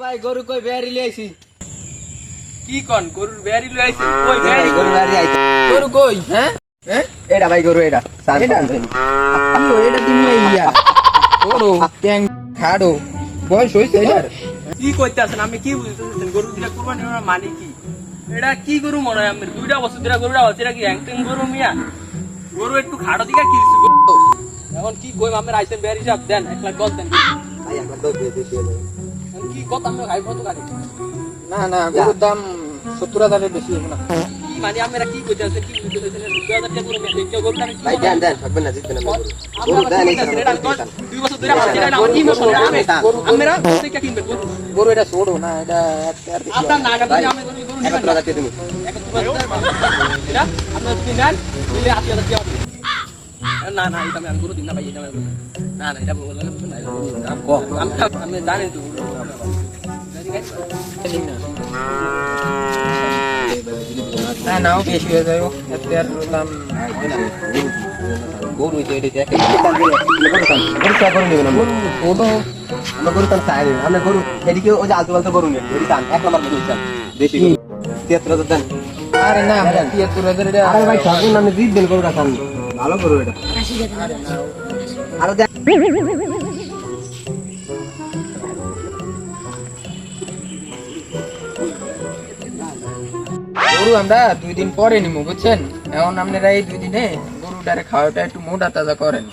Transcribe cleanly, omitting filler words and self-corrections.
ভাই গরু কই বেয়ারি লইছি কি কোন গরুর বেয়ারি লই আইছেন কই বেয়ারি গরু বাড়ি আইছে গরু কই হ্যাঁ হ্যাঁ এটা ভাই গরু এটা এটা আমি ওইটা দিমু ইয়া গরু ট্যাং খাড়ো বয়স হইছে এটার কি কইতাছেন আমি কি বুঝতেছেন গরু দিলা কুরবানি করার মানে কি এটা কি গরু মনে হয় আমার 2টা বছর ধরে গরুটা আছে এটা কি হ্যাংটেং গরু মিয়া গরু একটু খাড়ো দিকা কি হইছে এখন কি কই আমার আইছেন বেয়ারি সাহেব দেন 1 লাখ গল দেন ভাই একবার দই দিয়ে দিয়ে এখন কি কত আমি খাই কত গাড়ি না না গরুর দাম 70,000 এর বেশি হবে না কি মানে আমরা কি কইতাছেন কি বুঝতেছেন 2000 টাকা গরু মিয়া দেখো গরুটা কি ভাই দেন দেন থাকবেন না জিতবেন না গরু গরু দেন এই এটা 2 বছর ধরে আছে এটা আমার ইমোশন আমি আমরা থেকে কিনবে গরু গরু এটা ছোড়ো না এটা আপনার নাগা দিলে আমি গরু গরু এক টাকা দিয়ে দিমু এটা আপনার যদি নেন দিলে 80,000 টাকা না না এটা আমি গরু দিন না ভাই এটা না না এটা বললাম না আমি জানি তো না নাও বেশি হয়ে যাবে এত আর দাম গরু এটা এটা গরু নেবেন আমরা ওটো আমরা গরু কান চাই আমরা গরু এদিকে ওই যে আলতু আলতু গরু নেই এদিকে চান 1 নাম্বার গরু চান দেশি গরু 73,000 দেন আরে না 73,000 এটা আরে ভাই থাকুন আপনি জিতবেন গরুটা চান ভালো গরু এটা আরো দেন গরু আমরা 2 দিন পরে নিমু বুঝছেন এখন আপনারা এই 2 দিনে গরুটারে খাওয়াটা একটু মোটা তাজা করেন